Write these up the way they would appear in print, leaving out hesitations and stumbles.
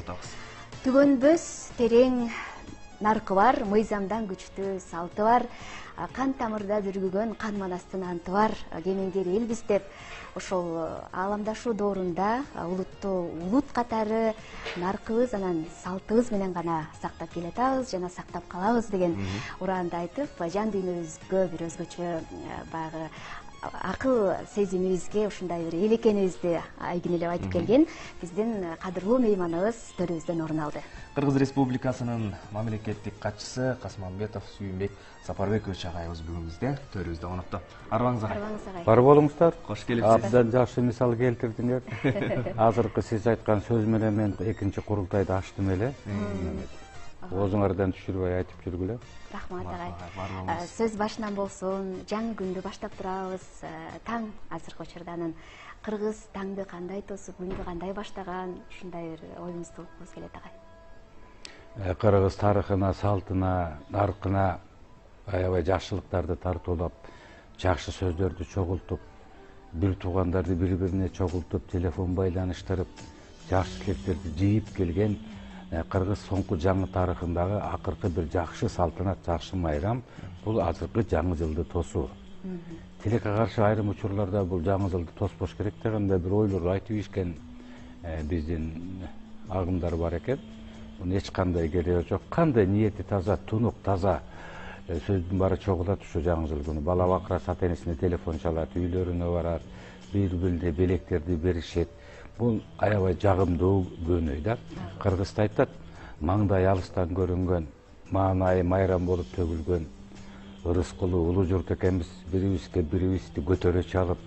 атабыз. Түгөнбөс терең наркы бар, мыйзамдан күчтүү салты бар, кан тамырда дүргүгөн кан манастын анты бар, кемеңгер элбиз деп ошол ааламдашуу доорунда улут катары наркыбыз анан салтыбыз менен гана сактап келатабыз жана сактап калабыз деген ураанды айтып, жан дүйнөбүзгө бир өзгөчө баягы акыл сезимибизге ушундай бир эл экенибизди айгинелеп айтып келген биздин кадырлуу мейманыбыз төрүбүздөн орун алды. Кыргыз Республикасынын мамлекеттик катчысы Касманбетов Сүйүнбек Сапарбекович агайыбыз бүгүн бизде төрүбүздө конокто. Арыбаңыз агай. Бар болуңуздар. Кош келипсиз. Абдан жакшы мисал келтирдиңер. Азыркы сиз айткан сөз менен мен экинчи курултайды ачтым эле. Оозуңардан түшүрбөй айтып жүргүлө. Рахмат агай. Сөз башынан болсун, жаңы күндү баштап турабыз. Таң азыркы учурданын кыргыз таңды кандай тосуп, күндү кандай баштаган, ушундай бир оюңузду уткубуз келет агай. Кыргыз тарыхына, салтына, наркына аябай жакшылыктарды тартуулап, жакшы сөздөрдү чогултуп, бир туугандарды бири-бирине чогултуп, телефон байланыштырып, жакшы тилектерди жыйып келген кыргыз соңку жаңы тарыхындагы акыркы бир жакшы салтанат, жакшы майрам бул азыркы жаңы жылды тосуу. Тилекке каршы айрым учурларда бул жаңы жылды тоспош керек дегенде бир ойлор айтып ийишкен биздин агымдар бар экен. Bunun hiç kanday gereği yok. Kanday niyeti taza, tunuk taza. Sözdün bari çoğulat şu жаңы жыл günü. Bala vakra satenesine telefon çalat, üylörüne varar, bir-birine beleklerdi berişet. Bu ayabay jagımdуу könüydü. Kırgızda aytat, mаңдай alıstan görüngen, manayı mayram bolup tөгүлгөн, ырыскулу улуу журт экенбиз, бирибизди көтөрө чалып,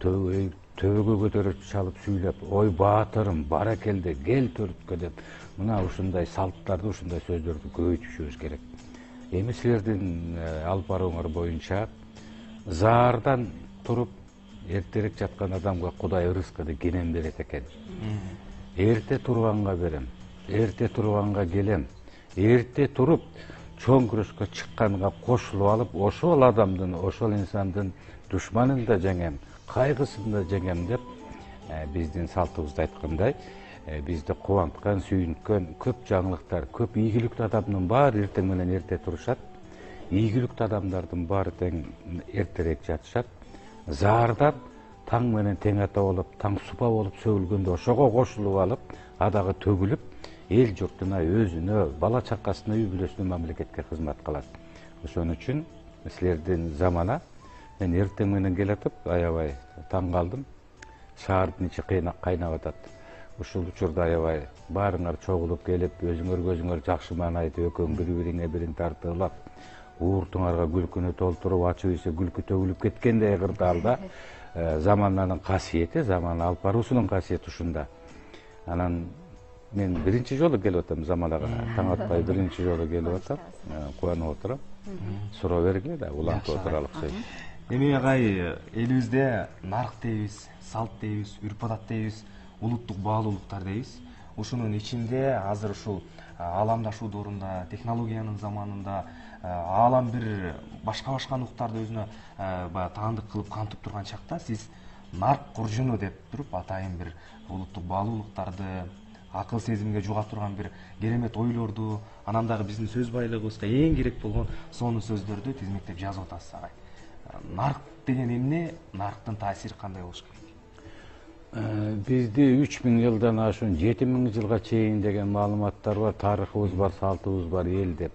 төбөгө көтөрө чалып сүйлөп, ой баатырым, баракелде, кел төрүткө деп, мына ушундай салттарды, ушундай сөздөрдү көбөйтүшүбүз керек. Эми силердин алып барууңар боюнча заардан туруп эртерээк жаткан адамга Кудай ырыскыды кенен берет экен. Эрте турганга берем, эрте турганга келем, эрте туруп чоң күрөшкө чыкканга кошулуп алып, ошол адамдын, ошол инсандын душманын да жеңем, кайгысын да жеңем деп биздин салтыбызда айткандай, бизди кубанткан, сүйүнткөн көп жаңылыктар, көп ийгиликтүү адамдын баары эртең менен эрте турушат. Ийгиликтүү адамдардын баары тең эртерээк жатышат. Заардан таң менен тең ата болуп, таң супа болуп сөгүлгөндө ошого кошулуп алып, адагы төгүлүп, эл журтуна, өзүнө, бала чакасына, үй бүлөсүнө, мамлекетке кызмат кылат. Ошон үчүн силердин замана мен эртең менен келатып, аябай таң калдым. Шаардын ичи кайнап атат. Ушул учурда аябай баарыңар чогулуп келип, өзүңөр жакшы маанайда экөөң бири-бириңе бирин тартуулап, ууртуңарга күлкүнү толтуруп, ачып ийсе күлкү төгүлүп кеткендей кырдаалда замананын касиети, заман алып баруусунун касиети ушунда. Анан мен биринчи жолу келип атам заманага, таң атпай биринчи жолу келип атам, кубанып отурам. Суроо бергиле да, улантып отуралык сөз. Эми агай, элибизде нарк дейбиз, салт дейбиз, үрп-адат дейбиз, улуттук баалуулуктар дейбиз. Ушунун ичинде азыр ушул ааламдашуу доорунда, технологиянын заманында аалам бир башка нуктарды өзүнө таандык кылып камтып турган чакта сиз нарк куржуну деп туруп атайын бир улуттук баалуулуктарды, акыл сезимге жуга турган бир керемет ойлорду, анан дагы биздин сөз байлыгыбызга эң керек болгон сонун сөздөрдү тизмектеп жазып атасыз агай. Нарк деген эмне, нарктын таасири кандай болуш керек? Бизде 3000 жылдан ашуун 7000 жылга чейин деген маалыматтар бар, тарыхыбыз бар, салтыбыз бар эл деп.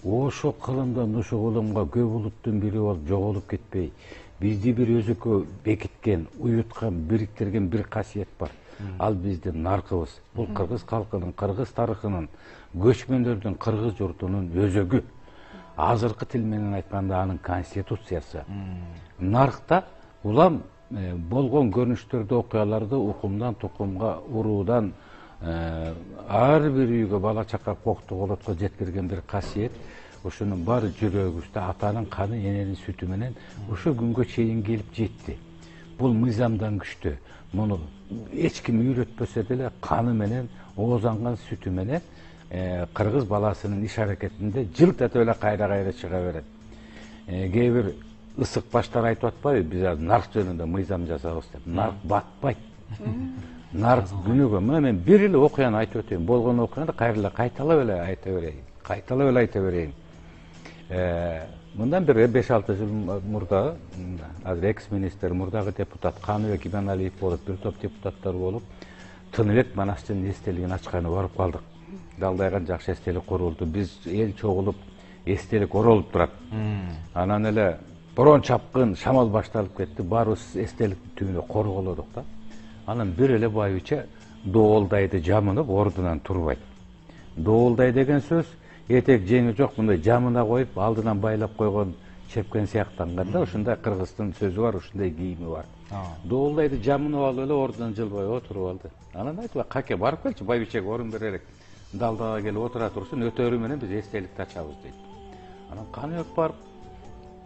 Ошо кылымдан ушу кылымга көп улуттун бири болуп жоголуп кетпей, бизди бир өзүккө бекиткен, уюткан, бириктирген бир касиет бар. Ал биздин наркыбыз. Бул кыргыз калкынын, кыргыз тарыхынын, көчмөндөрдүн, кыргыз журтунун өзөгү. Азыркы тил менен айтканда анын конституциясы. Наркта улам болгон көрүнүштөрдү, окуяларды укумдан тукумга, уруудан ар бир үйгө, бала чака, кокту колотко жеткирген бир касиет. Ошонун баары жүрөгүбүздө атанын каны, эненин сүтү менен ошо күнгө чейин келип жетти. Бул мыйзамдан күчтүү. Муну эч ким үйрөтпөсө деле каны менен, оозанган сүтү менен кыргыз баласынын иш аракетинде жылт этип эле кайра чыга берет. Кээ бир ысык баштар айтып атпайбы, биз нарк жөнүндө мыйзам жасабыз деп. Нарк батпайт. нарық күнүгө мына мен бир эле окуяны айтып өтөйүн. Болгон окуяны кайра кайталап эле айта берейин. Мындан бир 5-6 жыл мурда азыр экс-министр, мурдагы депутат Каныбек Иманалиев болуп, бир топ депутаттар болуп, Тыныбек Манастын эстелигин ачканы барып калдык. Далдайган жакшы эстелик курулду. Биз эл чогулуп эстелик оролуп турат. Анан эле борон чапкын, шамал башталып кетти. Баарыбыз эстеликтин түбүнө корголодук да. Анан бир эле байбиче доолдайды жамынып ордунан турбайт. Доолдай деген сөз этек жеңи жок, мындай жамына коюп, алдынан байлап койгон чепкен сыяктанганда, ушундай кыргыздын сөзү бар, ушундай кийими бар. Доолдайды жамынып алып эле ордунан жылбай отуруп алды. Анан айтты, каке барып келчи, байбичеге орун берелик. Далдага келип отура турсун, өтөрү менен биз эстеликти ачабыз дейт. Анан Каныбек барып,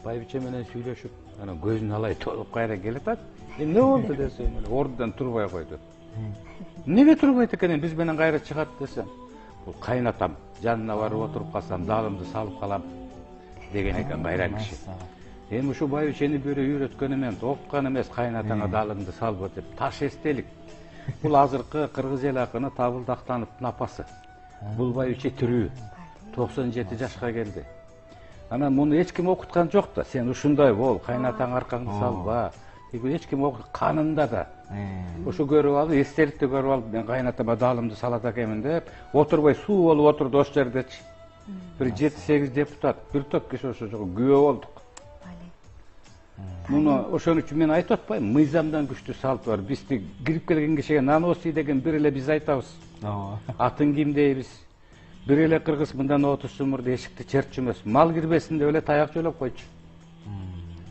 байбиче менен сүйлөшүп, анан көзүн алай толуп кайра келип атат. Эмне болду десем, ордунан турбай койду. Эмнеге турбайт экен, биз менен кайра чыгат десем, бул кайнатам, жанына барып отуруп калсам, далымды салып калам деген экен кайран киши. Эми ушу байбичени бирөө үйрөткөн эмес, окуткан эмес, кайнатаңа далыңды салбы деп, таш эстелик. Бул азыркы кыргыз эл акыны Табылды Актановдун апасы. Бул байбиче тирүү, 97 жашка келди. Анан муну эч ким окуткан жок да, сен ушундай бол, кайнатаң аркаңды салба. Эч ким канында да. Ушу көрүп алып, эстеликти көрүп алып, мен кайнатама далымды салат экенмин деп, отурбай суу болуп отурду ошол жердечи. Бир 7-8 депутат, бир топ киши ошо жакка күбө болдук. Муну ошон үчүн мен айтып атпайм, мыйзамдан күчтүү салт бар. Бизди кирип келген кишиге наноси деген бир эле биз айтабыз. Атын ким дейбиз? Бир эле кыргыз мындан 30 жыл мурда эшикти чертчүмөс. Мал кирбесин деп эле таяк жоолоп койчу.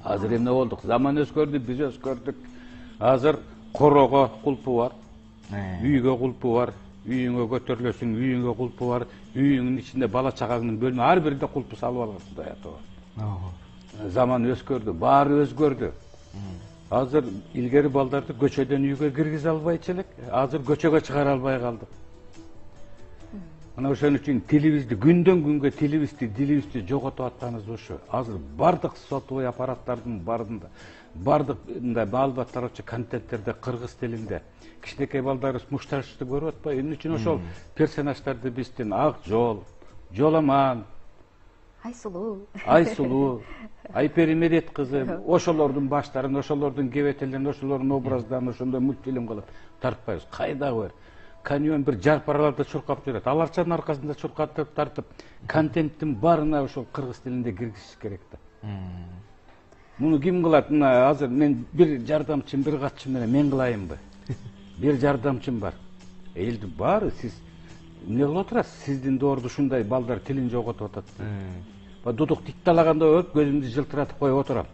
Азыр эмне болдук? Заман өзгөрдү, биз өзгөрдүк. Азыр корого кулпу бар, үйгө кулпу бар, үйүңө көтөрүлөсүң, үйүңө кулпу бар, үйүңдүн ичинде бала чагаңдын бөлмө ар бирине кулпу салып алган Кудай ата. Заман өзгөрдү, баары өзгөрдү. Азыр илгери балдарды көчөдөн үйгө киргизе албайчу элек, азыр көчөгө чыгара албай калдык. Мына ошон үчүн тилибизди күндөн күнгө дилибизди жоготуп атканыбыз ушу. Азыр бардык сотовой аппараттардын баарында, бардык мындай маалыматтар контенттерде кыргыз тилинде. Кичинекей балдарыбыз мушташты көрүп атпайбы? Эмне үчүн ошол персонаждарды биздин Ак жол, Жоламан, Айсулуу, Айпери Медет кызы, ошолордун баштарын, ошолордун кебетелерин, ошолордун образдарын ошондой мультфильм кылып тартпайбыз. Кайдагы бир каньон бир жарпараларда чуркап жүрөт. Аларчанын аркасында чуркатып тартып, контенттин баарына ошол кыргыз тилинде киргизиш керек да. Муну ким кылат? Мына азыр мен бир жардамчым, бир катчым менен мен кылайынбы? Бир жардамчым бар. Элдин баары сиз эмне кылып отурасыз? Сиздин доордо ушундай балдар тилин жоготуп атат. Дудук тикталаганда өп көзүмдү жылтыратып коюп отурам.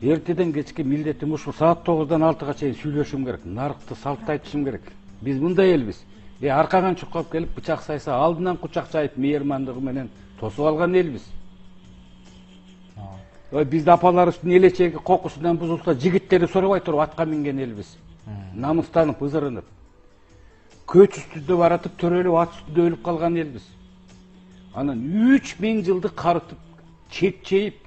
Эртеден кечке милдетим ушул саат 9-дан 6-га чейин сүйлөшүм керек. Нарыкты салтты айтышым керек. Биз мындай элбиз. Аркадан чуркап келип бычак сайса алдынан кучак чайып мейирмандыгы менен тосуп алган элбиз. Бизде апаларыбыздын элечеги кокусунан бузулса жигиттери сурабай туруп атка минген элбиз. Намыстанып, ызырынып. Көч үстүндө баратып төрөлүп ат үстүндө өлүп калган элбиз. Анан 3000 жылды карытып, чекчейип,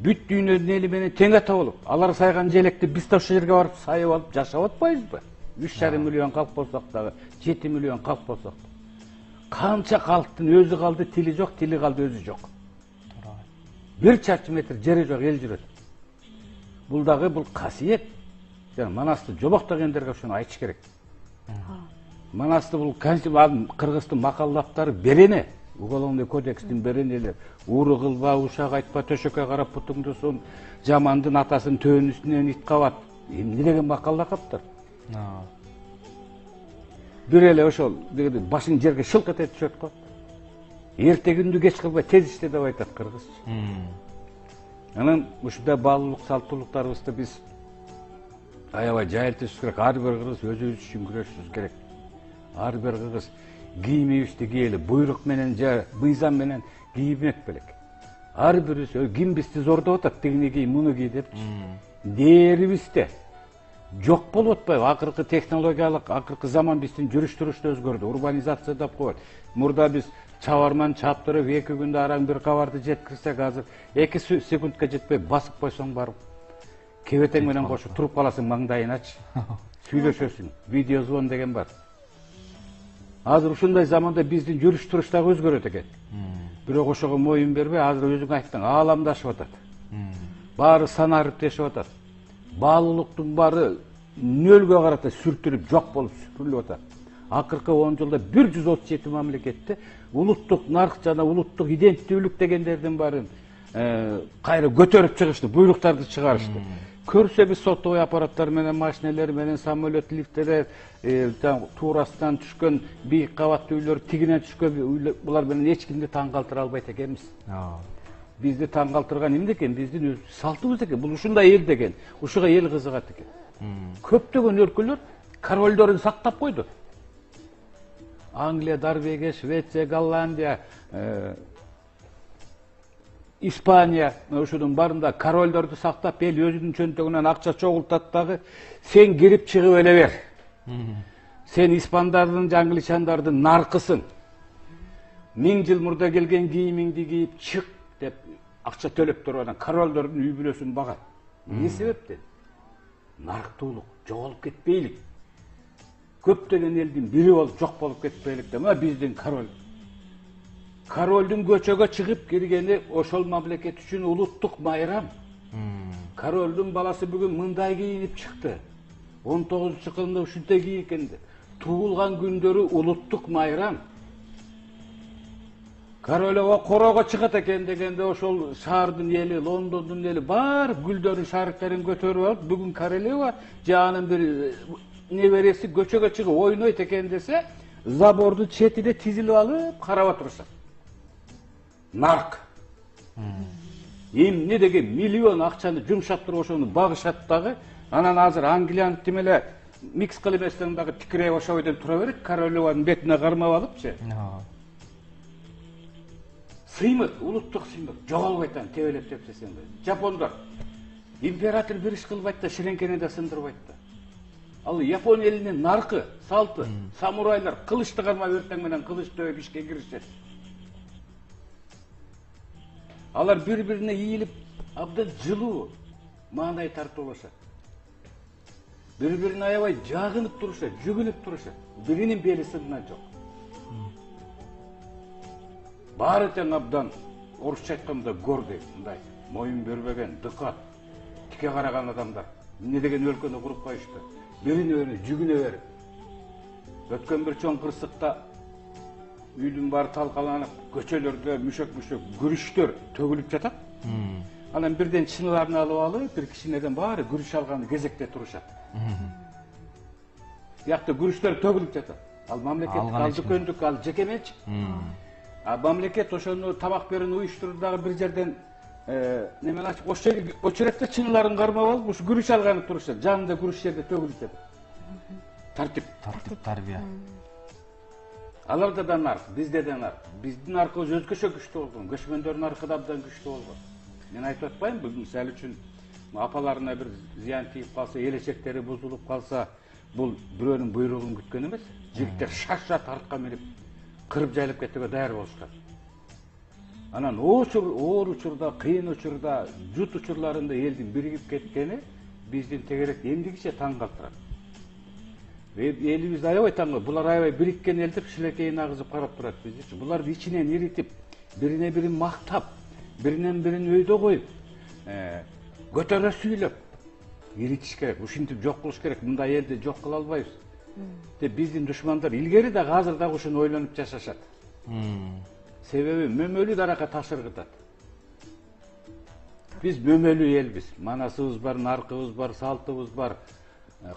бүт дүйнөнүн эли менен тең ата болуп, алар сайган желекти биз да ошол жерге барып сайып алып жашап атпайбызбы? 3,5 миллион калк болсок дагы, 7 миллион калк болсок да. Канча калктын өзү калды, тили жок, тили калды, өзү жок. 1 чарчы метр жери жок эл жүрөт. Бул дагы бул касиет. Жана Манасты жобоктогендерге ошону айтыш керек. Манасты бул кыргыздын макаллаптары берене. Уголовный кодекстин беренелер. Ууру кылба, ушак айтпа, төшөккө карап путуңду сун, жамандын атасын төөнүн үстүнөн ит кабат. Эмне деген макалла каптыр? Бир эле ошол башын жерге шылк этип түшөт го. Эртегүндү кеч кылбай тез иште деп айтат кыргызча. Анан ушундай баалуулук салттуулуктарыбызды биз аябай жайылтышыбыз керек. Ар бир кыргыз өзүбүз үчүн күрөшүбүз керек. Ар бир кыргыз кийимибизди кийели, буйрук менен же мыйзам менен киймек белек. Ар бирибиз ким бизди зордоп атат, тигини кий, муну кий депчи. Дээрибизде жок болуп атпайбы? Акыркы технологиялык, акыркы заман биздин жүрүш турушту өзгөрдү. Урбанизация деп коет. Мурда биз чабарман чаптырып 2 күндө араң бир кабарды жеткирсек, азыр 2 секундка жетпей басып койсоң барып кебетең менен кошуп туруп каласың маңдайыначы. Сүйлөшөсүң. Видеозвон деген бар. Азыр ушундай заманда биздин жүрүш туруш дагы өзгөрөт экен. Бирок ошого моюн бербей, азыр өзүң айттың, ааламдашып атат. Баары санарыптешип атат. Баалуулуктун баары нөлгө карата сүртүлүп, жок болуп сүрүлүп атат. Акыркы 10 жылда 137 мамлекетте улуттук нарк жана улуттук иденттүүлүк дегендердин баарын кайра көтөрүп чыгышты, буйруктарды чыгарышты. Көрсөбүз сотовый аппараттар менен, машинелер менен, самолет, лифттер, туурасынан түшкөн бийик кабаттуу үйлөр, тигинен түшкөн булар менен эч кимди таң калтыра албайт экенбиз. Бизди таң калтырган эмне экен? Биздин өз салтыбыз экен. Бул ушундай эл деген, ушуга эл кызыгат экен. Көптөгөн өлкөлөр королдорун сактап койду. Англия, Норвегия, Швеция, Голландия, Испания, ушунун барында королдорду сактап, эл өзүнүн чөнтөгүнөн акча чогултат дагы, сен кирип чыгып эле бер. Сен испандардын, англичандардын наркысың. 1000 жыл мурда келген кийимиңди кийип чык деп акча төлөп туруп анан королдордун үй бүлөсүн багат. Эмне себептен? Нарктуулук жоголуп кетпейлик. Көптөгөн элдин бири болуп жок болуп кетпейлик деп, биздин король. Королдун көчөгө чыгып киргени ошол мамлекет үчүн улуттук майрам. Королдун баласы бүгүн мындай кийинип чыкты. 19-кылымда ушундай кийинген. Туулган күндөрү улуттук майрам. Королева корого чыгат экен дегенде ошол шаардын эли, Лондондун эли бар гүлдөрүн, шариктерин көтөрүп алып, бүгүн королева жанын бир небереси көчөгө чыгып ойнойт экен десе, забордун четине тизилип алып карап отурушат. Нарк. Эмне деген миллион акчаны жумшап туруп ошону багышат дагы, анан азыр Англиянын тимеле микс кылып эместен дагы тикирей ошо бойдон тура берет, королеванын бетине кармап алыпчы. Сыймык, улуттук сыймык, жоголбойт анан тебелеп тепсесең. Жапондор император бир иш кылбайт да, ширеңкени да сындырбайт да. Ал Япон элинин наркы, салты, самурайлар кылычты кармап өртең менен кылыч дөп ишке киришет. Алар бири-бирине ийилип, абдан жылуу, маанай тартуулашат. Бири-бирине аябай жагынып турушат, жүгүнүп турушат. Биринин бели сындан жок. Баары тең абдан, орусча айтканда гордый, мындай, моюн бербеген, дыкат, тике караган адамдар. Эмне деген өлкөнү куруп коюшту. Бирине жүгүнө берип. Өткөн бир чоң кырсыкта үйдүн баары талкаланып, көчөлөрдө мүшөк күрүштөр төгүлүп жатат. Анан бирден чыныларын алып, бир кичинеден баары күрүш алганы кезекте турушат. Биякта күрүштөр төгүлүп жатат. Ал мамлекеттик, ал дүкөндүк, ал жеке менчик. Мамлекет ошону тамак берүүнү уюштуруп дагы бир жерден немен ачып, ошол жерде чыныларын кармап алып, ушу күрүш алганы турушат. Жанында күрүш жерде төгүлүп жатат. Тартип, тарбия. Аларда да нарк, бизде да нарк. Биздин наркыбыз өзгөчө күчтүү болгон, көчмөндөрдүн наркы да абдан күчтүү болгон. Мен айтып атпайм, бул мисалы үчүн апаларына бир зыян тийип калса, элечектери бузулуп калса, бул бирөөнүн буйругун күткөн эмес. Жигиттер шаша тарткан менеп кырып жайлап кетүүгө даяр болушкан. Анан оор учурда, кыйын учурда, жут учурларында элдин биригип кеткени биздин тегерек эмдигиче таң калтырат. Элибиз аябай таң, булар аябай бириккен эл деп шилекейин агызып карап турат бизчи. Булар ичинен иритип, бирине бирин мактап, биринен бирин өйдө коюп, көтөрө сүйлөп иритиш керек. Ушинтип жок кылыш керек. Мындай элди жок кыла албайбыз. Деп биздин душмандар илгери дагы азыр дагы ушуну ойлонуп жашашат. Себеби мөмөлүү даракка таш ыргытат. Биз мөмөлүү элбиз. Манасыбыз бар, наркыбыз бар, салтыбыз бар.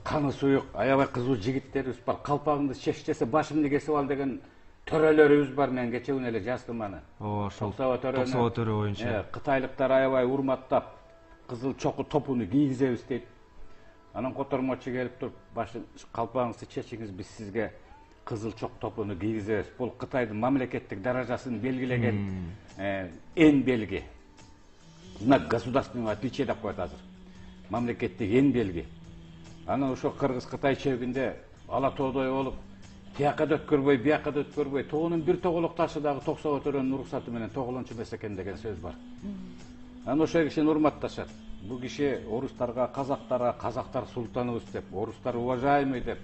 Каны суюк, аябай кызуу жигиттерибиз бар. Калпагыңды чечтесе башымды кесип ал деген төрөлөрүбүз бар. Мен кече күнү эле жаздым аны. Ошол Токсоо төрө боюнча. Кытайлыктар аябай урматтап, кызыл чоку топуну кийгизебиз дейт. Анан котормочу келип туруп, башын калпагыңызды чечиңиз, биз сизге кызыл чок топуну кийгизебиз. Бул Кытайдын мамлекеттик даражасын белгилеген эн белги. Знак государственного отличия деп коет азыр. Мамлекеттик эн белги. Анан ошо Кыргыз-Кытай чегинде ала тоодой болуп, тияка да өткөрбөй, бияка да өткөрбөй, тоонун бир тоголок ташы дагы Токсоо төрөнүн уруксаты менен тоголончу эмес экен деген сөз бар. Анан ошол кишини урматташат. Бул киши орустарга, казактар султаныбыз деп, орустар уважаемый деп,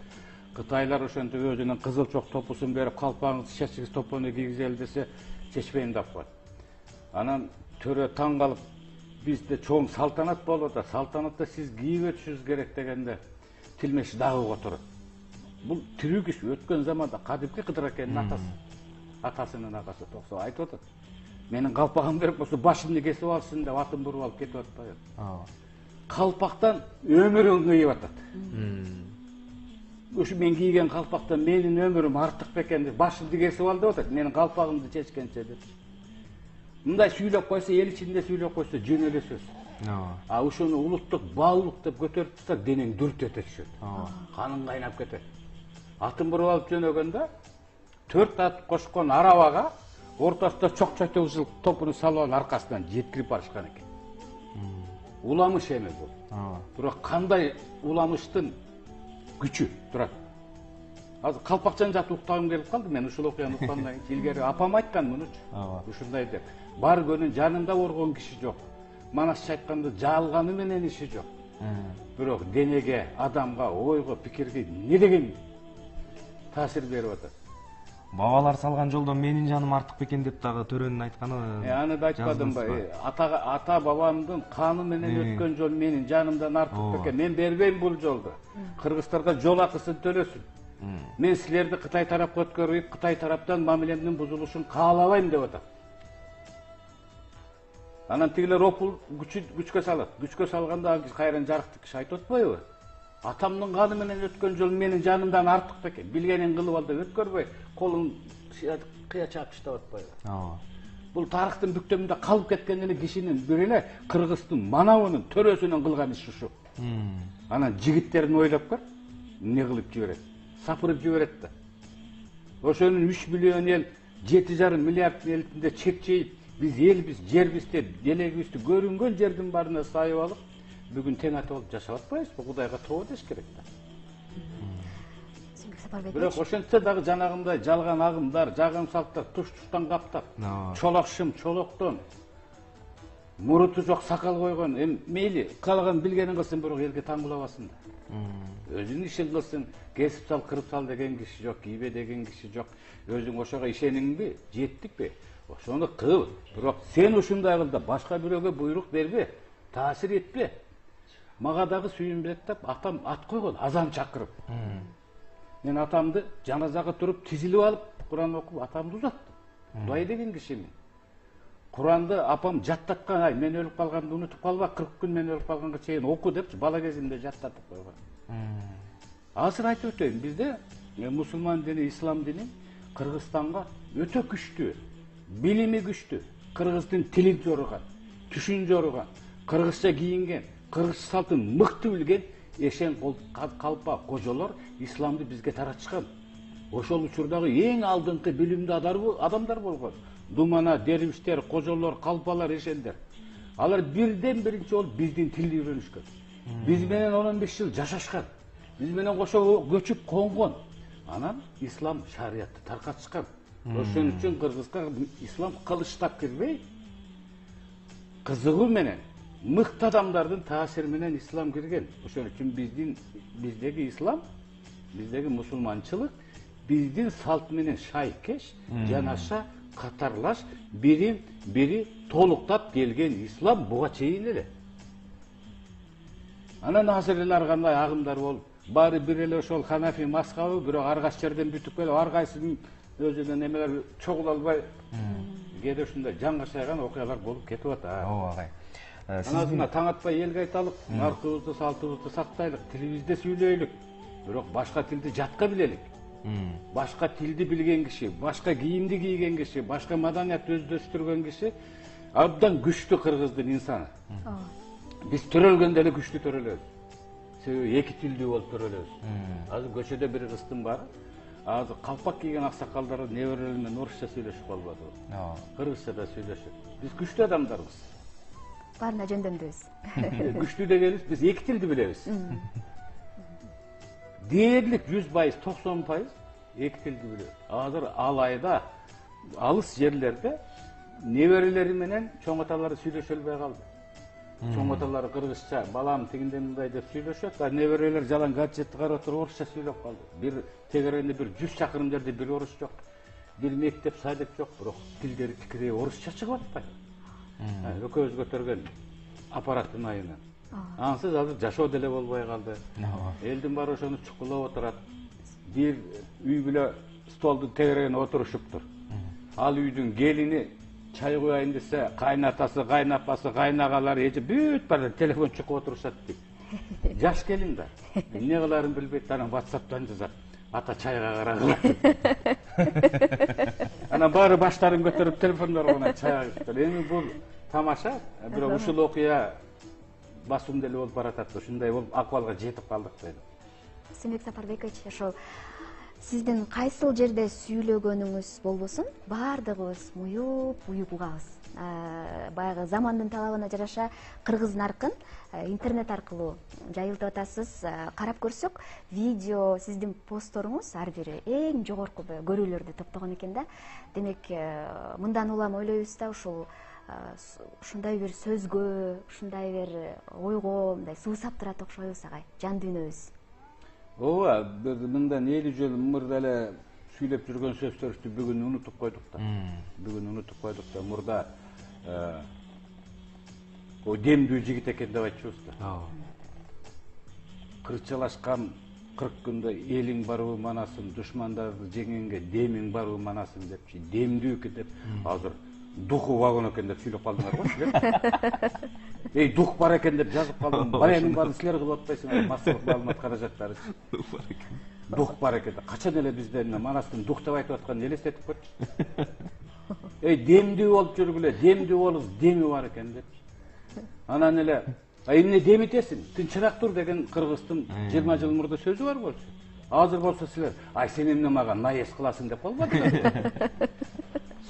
кытайлар ошентип өзүнүн кызыл чок топусун берип, калпагыңызды чечиңиз, топону кийгизели десе, чечпейм деп коет. Анан төрө таң калып, бизде чоң салтанат болуп атат. Салтанатта сиз кийип өтүшүңүз керек дегенде, тилмеш дагы которот. Бул тирүү киши өткөн заманда кадимки Кыдыр акенин атасы. Атасынын агасы токсо айтып атат. Менин калпагым керек болсо башымды кесип алсын деп атын буруп алып кетип атпайбы? Калпактан өмүрүн кыйып атат. Ушу мен кийген калпактан менин өмүрүм артык бекен деп башымды кесип ал деп атат. Менин калпагымды чечкенче деп. Мындай сүйлөп койсо, эл ичинде сүйлөп койсо жөн эле сөз. А ушуну улуттук баалуулук деп көтөрүп турсак, денең дүрт өтө түшөт. Каның кайнап кетет. Атын буруп алып жөнөгөндө 4 ат кошкон арабага ортасында чок-чойтой ушул топуну салып алып аркасынан жеткирип барышкан экен. Уламыш эми бул. Бирок кандай уламыштын күчү турат. Азыр калпакчан жатып уктагым келип калды. Мен ушул окуяны уккандан кийин илгери апам айткан мунучу. Ушундай деп. Бар күнүн жанында оргон киши жок. Манасча айтканда жалганы менен иши жок. Бирок денеге, адамга, ойго, пикирге не деген таасир берип атат. Бабалар салган жолдон менин жаным артык бекен деп дагы төрөнүн айтканы. Аны да айтпадымбы? Ата бабамдын каны менен өткөн жол менин жанымдан артык бекен. Мен бербейм бул жолду. Кыргыздарга жол акысын төлөсүн. Мен силерди Кытай тарапка өткөрүп, Кытай тараптан мамилемдин бузулушун каалабайм деп атат. Анан тигилер опул күчкө салат. Күчкө салганда кайран жарыктык киши айтып атпайбы? Атамдын каны менен өткөн жол менин жанымдан артык бекен. Билгенин кылып ал деп өткөрбөй, колун кыя чаап таштап атпайбы? Бул тарыхтын бүктөмүндө калып кеткен эле кишинин бири эле Кыргыздын манабынын төрөсүнүн кылган иши ушу. Анан жигиттерин ойлоп көр, эмне кылып жиберет? Сапырып жиберет да. Ошонун 3 миллион эл, 7,5 миллиард элинде чекчейип, биз элбиз, жербиз деп делегибизди көрүнгөн жердин баарына сайып алып, бүгүн тең ата болуп жашап атпайбызбы? Кудайга тобо деш керек да. Бирок ошентсе дагы жанагындай жалган агымдар, жагым салттар туш-туштан каптап, чолокшым чолоктон, муруту жок сакал койгон, мейли калаган билгенин кылсын, бирок элге таңгылабасын да. Өзүнүн ишин кылсын, кесип сал, кырып сал деген киши жок, кийбе деген киши жок. Өзүң ошого ишениңби, жеттикпи? Ошону кыл. Бирок сен ушундай кыл да башка бирөөгө буйрук бербе, таасир этпе. Мага дагы сүйүнбөт деп атам ат койгон, азан чакырып. Мен атамды жаназага туруп тизилип алып, Куран окуп атамды узаттым. Кудай деген кишими. Куранды апам жаттаткан, ай мен өлүп калганды унутуп калба, 40 күн мен өлүп калганга чейин оку депчи, бала кезимде жаттатып койгон. Азыр айтып өтөйүн, бизде мусулман дини, ислам дини Кыргызстанга өтө күчтүү, билими күчтүү, кыргыздын тилин жоруган, түшүн жоруган, кыргызча кийинген, кыргыз салтын мыкты билген эшен калпа кожолор исламды бизге таратышкан. Ошол учурдагы эң алдыңкы билимдүү адамдар болгон. Думана, дервиштер, кожолор, калпалар, эшендер. Алар бирден биринчи болуп биздин тилди үйрөнүшкөн. Биз менен 15 жыл жашашкан. Биз менен кошо көчүп конгон. Анан ислам шариятты таркатышкан. Ошон үчүн Кыргызга ислам кылыштап кирбей, кызыгуу менен мыкты адамдардын таасири менен ислам кирген. Ошон үчүн биздеги ислам, биздеги мусулманчылык биздин салт менен шайкеш, жанаша, катарлаш, бири толуктап келген ислам буга чейин эле. Анан азыр эле ар кандай агымдар болуп, баары бир эле ошол Ханафи мазхабы, бирок ар кайсы жерден бүтүп келип, ар кайсынын өзүнүн эмелер чогула албай, кээде ушундай жанга шайган окуялар болуп кетип атат. Ооба агай. Анасына таң атпай элге айталык, наркыбызды, салтыбызды сактайлык, тилибизде сүйлөйлүк. Бирок башка тилди жатка билелик. Башка тилди билген киши, башка кийимди кийген киши, башка маданият өздөштүргөн киши абдан күчтүү кыргыздын инсаны. Биз төрөлгөндө эле күчтүү төрөлөбүз. Себеби эки тилдүү болуп төрөлөбүз. Азыр көчөдө бир кыздын баары, азыр калпак кийген аксакалдар неберелер менен орусча сүйлөшүп калбады. Кыргызча да сүйлөшөт. Биз күчтүү адамдарбыз. Баарына жөндөмбүз. Күчтүү дегенибиз биз эки тилди билебиз. Дээрлик 100%, 90% эки тилди билет. Азыр алайда алыс жерлерде неберелери менен чоң аталары сүйлөшө албай калды. Чоң аталары кыргызча, балам тигиндей мындай деп сүйлөшөт, а неберелер жалаң гаджетти карап отуруп орусча сүйлөп калды. Бир тегерегинде бир 100 чакырым жерде бир орус жок. Бир мектеп, садик жок, бирок тилдери тикирей орусча чыгып атпайт. Экөөбүз көтөргөн аппараттын айынан. Ансыз азыр жашоо деле болбой калды. Элдин баары ошону чукулап отурат. Бир үй бүлө столдун тегерегине отурушуптур. Ал үйдүн келини чай коюйн десе, кайнатасы, кайнапасы, кайнагалары эже бүт баары телефон чукуп отурушат дейт. Жаш келин да. Эмне кыларын билбейт, анан WhatsApp'тан жазат. Ата чайга карагыла. Анан баары баштарын көтөрүп телефондорго чайга кириптир. Эми бул тамаша, бирок ушул окуя басым деле болуп баратат. Ушундай болуп акыбалга жетип калдык дейм. Семек Сапарбекович, ошол сиздин кайсыл жерде сүйлөгөнүңүз болбосун, баардыгыбыз уюп угабыз. Баягы замандын талабына жараша кыргыз наркын интернет аркылуу жайылтып атасыз. Карап көрсөк, видео, сиздин постторуңуз ар бири эң жогорку көрүүлөрдү топтогон экен да. Демек, мындан улам ойлойбуз да, ушундай бир сөзгө, ушундай бир ойго мындай суусап турат окшойбуз агай, жан дүйнөбүз. Ооба, мындан 50 жыл мурда эле сүйлөп жүргөн сөздөрүбүздү бүгүн унутуп койдук да. Мурда о демдүү жигит экен деп айтчубуз да. Кырчалашкан 40 күндө элиң барбы манасын, душмандарды жеңгенге демиң барбы манасын депчи, демдүү экен деп азыр духу вагон экен деп сүйлөп калдыңар го силер. Эй, дух бар экен деп жазып калдым. Баленин баарын силер кылып атпайсыңар, массалык маалымат каражаттары. Дух бар экен. Качан эле бизден манастын дух деп айтып атканын элестетип көрчү. Эй, демдүү болуп жүргүлө, демдүү болуңуз, деми бар экен деп. Анан эле, эмне демитесиң? Тынчыраак тур деген кыргыздын 20 жыл мурда сөзү бар болчу. Азыр болсо силер, ай сен эмне мага наез кыласың деп калбадыңар.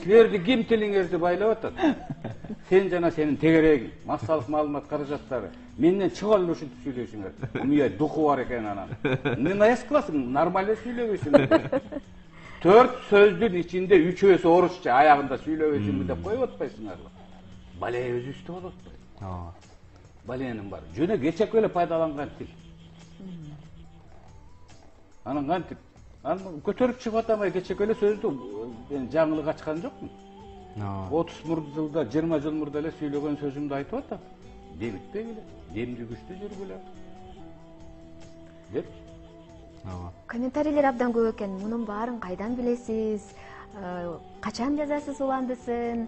Силерди ким тилиңерди байлап атат? Сен жана сенин тегерегиң, массалык маалымат каражаттары. Менден чыгып эле ушинтип сүйлөйсүңөр. Эмне духу бар экен анан. Эмне наез кыласың? Нормалдуу сүйлөбөйсүң. 4 сөздүн ичинде 3өсү орусча, аягында сүйлөбөйсүңбү деп коюп атпайсыңарбы? Бале өзүбүздө болуп атпайбы? Баленин бар. Жөнө кечек эле пайдаланган тил. Анан кантип? Анан көтөрүп чыгып атамай кечек эле сөздү жаңылык ачкан жокмун. 30 жылда, 20 жыл мурда эле сүйлөгөн сөзүмдү айтып атам. Демитпегиле, демди күчтүү жүргүлө. Деп. Комментарийлер абдан көп экен. Мунун баарын кайдан билесиз? Качан жазасыз уландысын?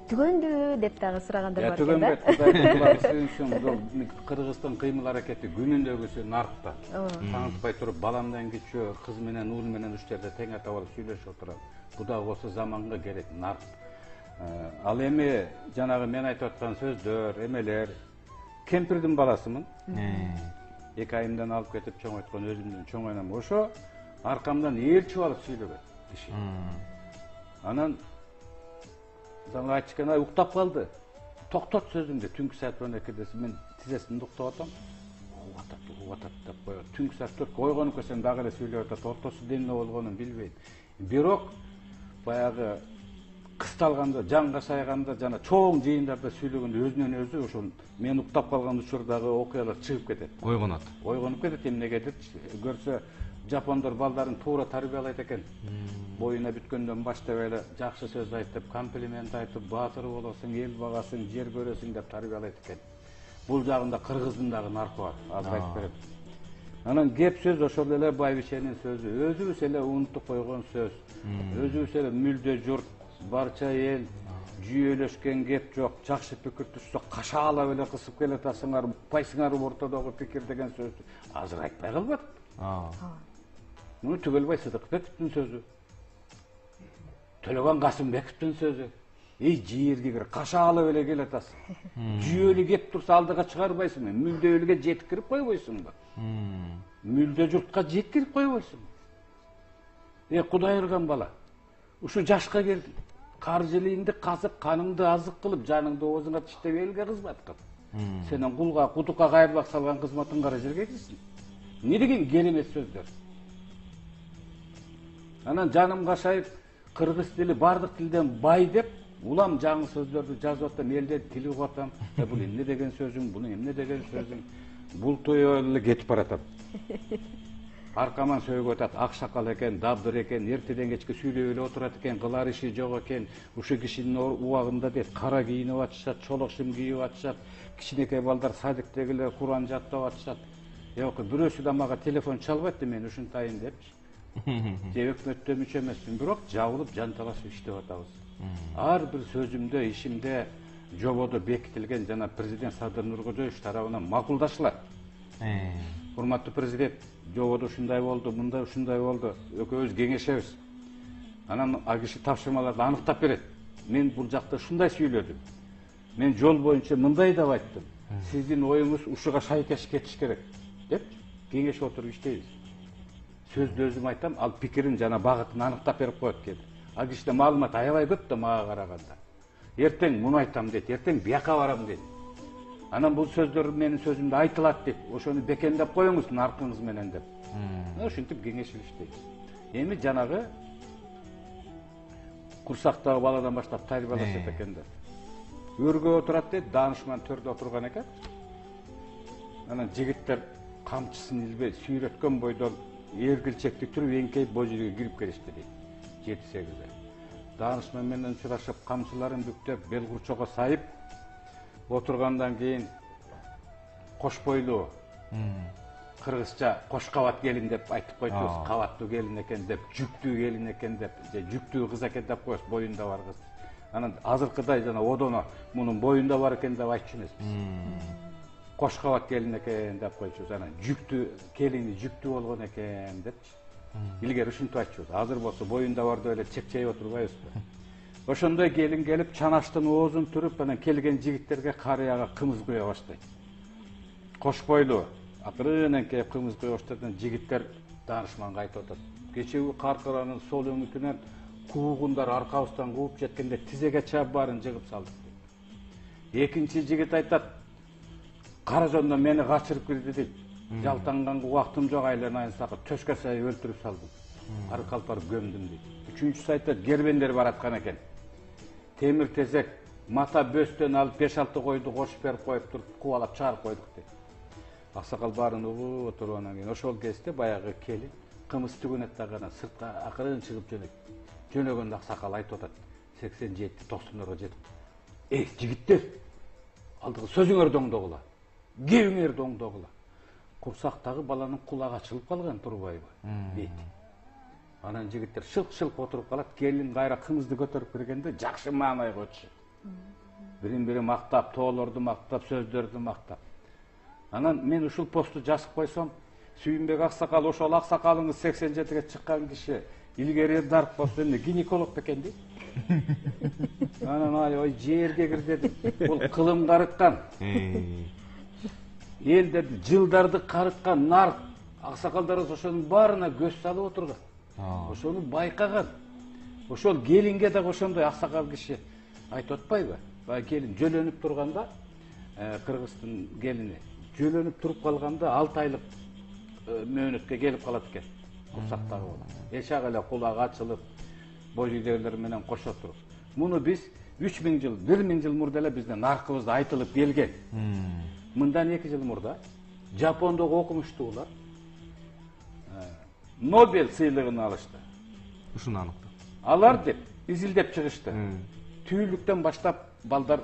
Түгөндү деп дагы сурагандар бар экен да. Түгөнбөт, Кыргыздын кыймыл аракети күнүндөгүсү наркта. Таанытпай туруп баламдан кичүү, кыз менен уул менен үч жерде тең ата болуп сүйлөшүп отурат. Бу да болсо заманга керек нарк. Ал эми жанагы мен айтып аткан сөздөр, эмелер кемпирдин баласымын. 2 айымдан алып кетип чоңойткон өзүмдүн чоң анам. Ошо аркамдан ээрчип алып сүйлөгөн киши. Анан жаңы айтышкан ай уктап калды. Токтот сөзүңдү, түнкү саат 12-де мен тизесинде уктап атам. Угатат деп коет. Түнкү саат 4 койгонун көрсөм дагы эле сүйлөп атат. Ортосу эмне болгонун билбейт. Бирок баягы кысталганда, жанга сайганда жана чоң жыйындарда сүйлөгөндө өзүнөн өзү ошол мен уктап калган учурдагы окуялар чыгып кетет. Ойгонуп кетет эмнегедир көрсө жапондор балдарын туура тарбиялайт экен. Боюна бүткөндөн баштап эле жакшы сөз айтып, комплимент айтып, баатыр болосуң, эл багасың, жер көрөсүң деп тарбиялайт экен. Бул жагында кыргыздын дагы наркы бар, азыр айтып берет. Анан кеп сөз ошол эле Байбишенин сөзү, өзүбүз эле унутуп койгон сөз. Өзүбүз эле мүлдө журт, барча эл жүйөлөшкөн кеп жок, жакшы пикир түшсө кашаалап эле кысып келатасыңар, укпайсыңар ортодогу пикир деген сөздү азыр айтпай калбадык. Муну Түгөлбай Сыдыкбековдун сөзү. Төлөгөн Касымбековдун сөзү. Эй жийирди кир, кашаалап эле келатасың. Жүйөлү кеп турса алдыга чыгарбайсыңбы? Мүлдө элге жеткирип койбойсуңбу? Мүлдө журтка жеткирип койбойсуңбу? Кудай ырган бала. Ушу жашка келдиң. Каржылыйыңды казып, каныңды азык кылып, жаныңды оозуңа тиштеп элге кызмат кыл. Сенен кулга, кудукка кайрылак салган кызматың кара жерге кирсин. Не деген керемет сөздөр. Анан жаным кашайып, кыргыз тили бардык тилден бай деп улам жаңы сөздөрдү жазып атам, элден тили угуп атам. Бул эмне деген сөзүң, буну эмне деген сөзүң? Бул той эле кетип баратам. Аркаман сөйгөп атат, ак сакал экен, дабдыр экен, эртеден кечке сүйлөп эле отурат экен, кылар иши жок экен. Ушул кишинин убагында дейт, кара кийинип атышат, чолок шим кийип атышат, кичинекей балдар садиктегилер Куран жаттап атышат. Жок, бирөөсү да мага телефон чалбайт, мен ушунтайын депчи. Же өкмөттө мүчө эмесмин, бирок жабылып жанталашып иштеп атабыз. Ар бир сөзүмдө, ишимде жободо бекитилген жана президент Садыр Нуркожоевич тарабынан макулдашылат. Урматтуу президент, жободо ушундай болду, мындай ушундай болду, экөөбүз кеңешебиз. Анан ал киши тапшырмаларды аныктап берет. Мен бул жакта ушундай сүйлөдүм. Мен жол боюнча мындай деп айттым. Сиздин оюңуз ушуга шайкеш кетиш керек деп кеңешип отуруп иштейбиз. Сөздү өзүм айтам, ал пикирин жана багытын аныктап берип коет экен. Ал кишиде маалымат аябай көп да мага караганда. Эртең муну айтам дейт, эртең бияка барам дейт. Анан бул сөздөр менин сөзүмдө айтылат дейт. Ошону бекемдеп коюңуз наркыңыз менен деп. Ошентип кеңешип иштейбиз. Эми жанагы курсактагы баладан баштап тарбиялашат экен деп. Өргө отурат дейт, данышман төрдө отурган экен. Анан жигиттер камчысын илбей сүйрөткөн бойдон эргилчекти түрүп эңкейип божүйгө кирип келишти дейт. 7-8-де. Данышман менен учурашып, камчыларын бүктөп, бел курчого сайып отургандан кийин кош бойлуу кыргызча кош кабат келин деп айтып койтубуз. Кабаттуу келин экен деп, жүктүү келин экен деп, же жүктүү кыз экен деп коебуз, боюнда бар кыз. Анан азыркыдай жана одоно мунун боюнда бар экен деп айтчу эмеспиз. Кош кабат келин экен деп койчубуз. Анан жүктүү келини жүктүү болгон экен депчи. Илгери ушинтип айтчубуз. Азыр болсо боюнда бар деп эле чекчейип отурбайбызбы? Ошондой келин келип, чанаштын оозун түрүп, анан келген жигиттерге карыяга кымыз куя баштайт. Кош бойлуу, акырын эңкейип кымыз куя баштайт, жигиттер данышманга айтып атат. Кечеги каркыранын сол өңүтүнөн куугундар аркабыздан кууп жеткенде тизеге чаап баарын жыгып салдык. Экинчи жигит айтат, Каражондон мени качырып кирди дейт. Жалтанганга убактым жок, айланайын сакы төшкө сайып өлтүрүп салдым. Аркы алпарып gömдүм дейт. Үчүнчүсү айтат, гербендер бараткан экен. Темир тезек, мата бөстөн алып 5-6 койду кошуп берип коюп туруп, кубалап чыгарып койдук дейт. Аксакал баарын угуп отургандан кийин ошол кезде баягы келин кымыз түгөнөт дагы сыртка акырын чыгып жөнөйт. Жөнөгөндө аксакал айтып атат, 87-90-орго жетип. Жигиттер, алдыгы сөзүңөрдү оңдогула. Кебиңерди оңдогула. Курсактагы баланын кулагы ачылып калган турбайбы? Дейт. Анан жигиттер шылк-шылк отуруп калат, келин кайра кымызды көтөрүп киргенде жакшы маанай кочу. Бирин-бири мактап, тоолорду мактап, сөздөрдү мактап. Анан мен ушул посту жазып койсом, Сүйүнбек Аксакал, ошол аксакалыңыз 87-ге чыккан киши илгери дарк болсо эмне гинеколог бекен дейт. Анан ой жерге кир дедим. Бул кылым карыткан. Элдерди жылдарды карыткан нарк аксакалдарыбыз ошонун баарына көз салып отурган. Ошону байкаган. Ошол келинге да ошондой аксакал киши айтып атпайбы? Баягы келин жөлөнүп турганда, кыргыздын келини жөлөнүп туруп калганда 6 айлык мөөнөткө келип калат экен. Курсактагы бала. Эшак эле кулагы ачылып, божүйдөгүлөр менен кошо туруп. Муну биз 3000 жыл, 1000 жыл мурда эле биздин наркыбызда айтылып келген. Мындан 2 жыл мурда Жапондогу окумуштуулар Нобель сыйлыгын алышты. Ушуну аныктап. Алар деп изилдеп чыгышты. Түүлүктөн баштап балдар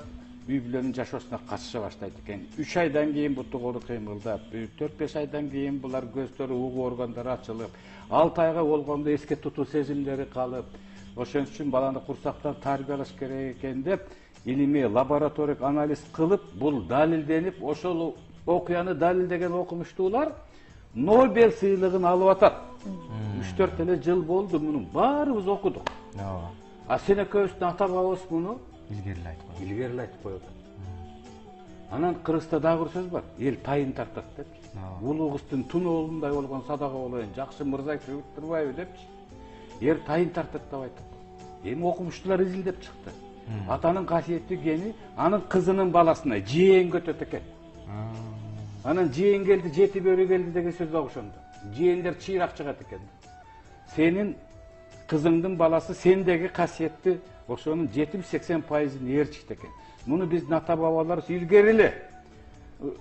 үй бүлөнүн жашоосуна катыша баштайт экен. 3 айдан кийин буту колу кыймылдап, 4-5 айдан кийин булар көздөрү, угуу органдары ачылып, 6 айга болгондо эске тутуу сезимдери калып, ошон үчүн баланы курсактан тарбиялаш керек экен деп, илимий лабораторик анализ кылып, бул далилденип, ошол окуяны далилдеген окумуштуулар Нобель сыйлыгын алып атат. 3-4 эле жыл болду, муну баарыбыз окудук. А сен экөөбүздүн ата бабабыз муну илгери айтып койду. Илгери айтып койду. Анан кыргызда дагы бир сөз бар, эл тайын тартат деп. Улуу кыздын тун оолундай болгон садага болоюн, жакшы мырза күйүп турбайбы депчи. Эр тайын тартат деп айтып. Эми окумуштуулар изилдеп чыкты. Атанын касиеттүү гени анын кызынын баласына жээңге өтөт экен. Анан жээң келди, жети бөрү келди деген сөз бар ошондо. Жээндер чыйрак чыгат экен. Сенин кызыңдын баласы сендеги касиетти ошонун 70-80%-ын ээрчикти экен. Муну биздин ата бабаларыбыз илгери эле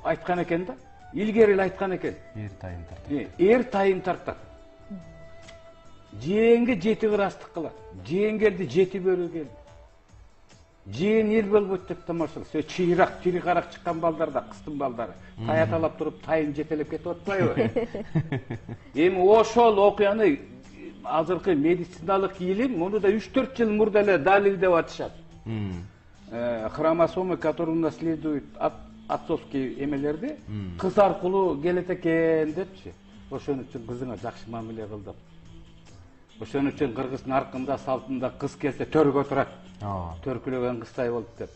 айткан экен да. Илгери эле айткан экен. Эр тайын тартат. Жээнге 7 кырастык кылат. Жээн келди 7 бөрү келди. Жээн эл болбойт деп тамашалап, сө чыйрак, чирикарак чыккан балдар да, кыздын балдары таяталап туруп тайын жетелеп кетип атпайбы? Эми ошол окуяны азыркы медициналык илим муну да 3-4 жыл мурда эле далилдеп атышат. Хромосомы, которые наследуют отцовские эмелерди, кыз аркылуу келет экен депчи. Ошон үчүн кызыңа жакшы мамиле кыл деп. Ошон үчүн кыргыз наркында, салтында кыз келсе төргө турат. Төркүлөгөн кыздай болуп деп.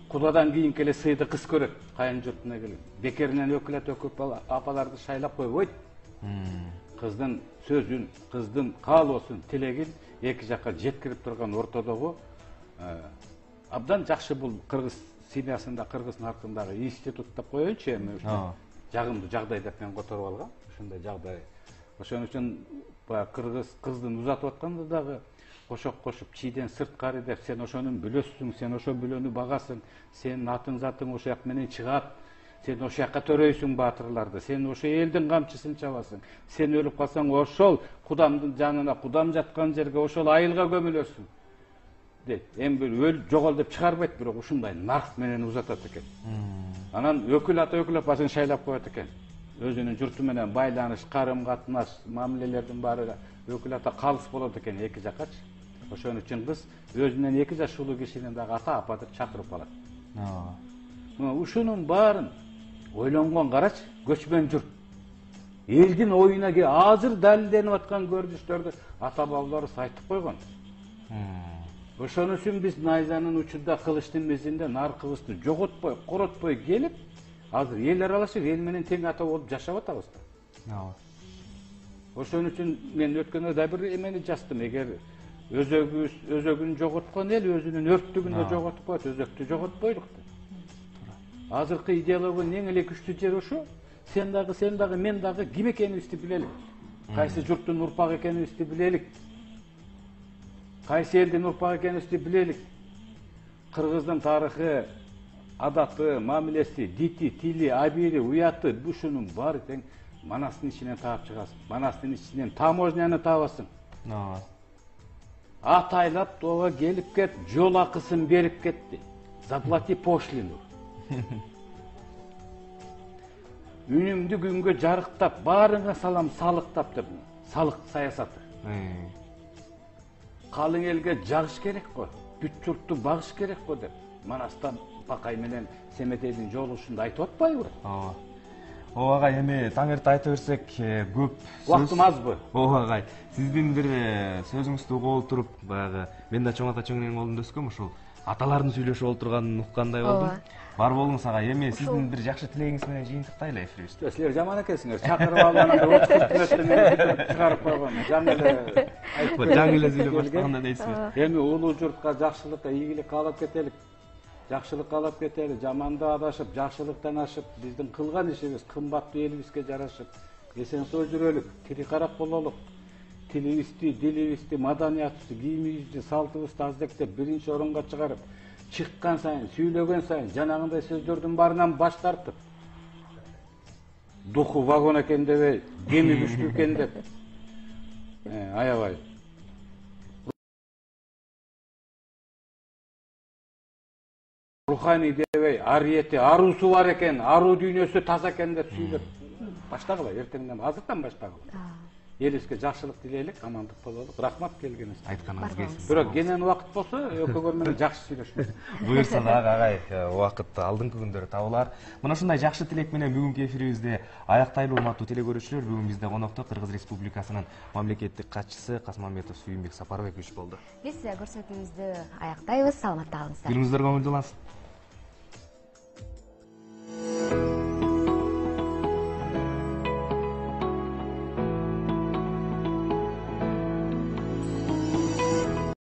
Кудадан кийин келе сыйды кыз көрөт, кайын журтуна келип. Бекеринен өкүлөт өкүп апаларды шайлап койбойт. Кыздын сөзүн, кыздын каалоосун, тилегин эки жакка жеткирип турган ортодогу абдан жакшы бул кыргыз семьясында, кыргыз наркындагы институт деп коеюнчу, эми жагымдуу жагдай деп мен которуп алгам. Ошондой жагдай. Ошон үчүн кыргыз кыздын узатып атканда дагы кошок кошуп чийден сырткары деп, сен ошонун бүлөсүң, сен ошо бүлөнү багасың, сенин атын затың ошо жак менен чыгат, сен ошо жакка төрөйсүң баатырларды, сен ошо элдин камчысын чабасың, сен өлүп калсаң ошол кудамдын жанына, кудам жаткан жерге ошол айылга көмүлөсүң дейт. Эми бир жогол деп чыгарбайт, бирок ушундай нарк менен узатат экен. Анан өкүл башын шайлап коет экен. Өзүнүн журту менен байланыш, карым катнаш, мамилелердин баары өкүл ата калыс болот экен эки жаккачы. Ошон үчүн кыз өзүнөн 2 жаш улуу кишинин дагы ата апа деп чакырып калат. Ушунун баарын ойлонгон карачы, көчмөн журт. Элдин оюна азыр далилденип аткан көрүнүштөрдү ата бабаларыбыз айтып койгон. Ошон үчүн биз найзанын учунда кылычтын мезинде наркыбызды жоготпой, коротпой келип, азыр эл аралашып, эл менен тең ата болуп жашап атабыз да. Ошон үчүн мен өткөндө да бир эмени жаздым, эгер өзөгүн жоготкон эл өзүнүн өрттүгүн да жоготуп коет, өзөктү жоготпойлук деп. Азыркы идеологиянын эң эле күчтүү жери ошо. Сен дагы, мен дагы ким экенибизди билелик. Кайсы журттун урпак экенибизди билелик. Кайсы элдин урпак экенибизди билелик. Кыргыздын тарыхы, адаты, мамилеси, дити, тили, абири, уяты, ушунун баары тең Манастын ичинен таап чыгасың. Манастын ичинен таможняны табасың. Атайлап тога келип кет, жол акысын берип кетти. Заплати пошлину. Үнүмдү күнгө жарыктап, баарыңа салам салыктап деп. Салык саясаты. Калың элге жагыш керек го. Бүт журтту багыш керек го деп. Манастан Бакай менен Семетейдин жолугушунда айтып атпайбы? Ооба агай, эми таң эрте айта берсек көп убактым азбы? Ооба агай, сиздин бир сөзүңүздү угуп отуруп, баягы мен да чоң ата чоң эненин колунда өскөм, ушул аталардын сүйлөшүп отурганын уккандай болдум. Бар болуңуз агай. Эми сиздин бир жакшы тилегиңиз менен жыйынтыктайлы эфирибизди. Силер жаман экенсиңер. Чакырып алганымда 30 мүнөттөн чыгарып койгон. Жаңы эле сүйлөп баштаганда дейсизби? Эми улуу журтка жакшылыкка, ийгиликке алып кетелик. Жакшылыкка алып кетели, жаманды адашып, жакшылыктан ашып, биздин кылган ишибиз кымбаттуу элибизге жарашып, эсен соо жүрөлүк, тирикарак бололук. Тилибизди, дилибизди, маданиятыбызды, кийимибизди, салтыбызды аздектеп биринчи орунга чыгарып, чыккан сайын, сүйлөгөн сайын жанагындай сөздөрдүн баарынан баш тартып, духу вагон экен дебей, кеми күчтүү экен деп аябай. Руханий дебей, ариети, аруусу бар экен, аруу дүйнөсү таза экен деп сүйлөп баштагыла, эртеңден азыртан баштагыла. Элибизге жакшылык тилейлик, амандык бололук. Рахмат келгениңизге. Айтканыңыз келсин. Бирок кенен убакыт болсо, экөөгөр менен жакшы сүйлөшөбүз. Буюрса дагы агай, убакыт алдыңкы күндөрү табылар. Мына ушундай жакшы тилек менен бүгүнкү эфирибизди аяктайлы, урматтуу телекөрүүчүлөр. Бүгүн бизде конокто Кыргыз Республикасынын мамлекеттик катчысы Касмамбетов Сүйүнбек Сапарбекович болду. Биз көрсөтүүбүздү аяктайбыз. Саламатта калыңыздар. Күнүңүздөр көңүлдүү болсун.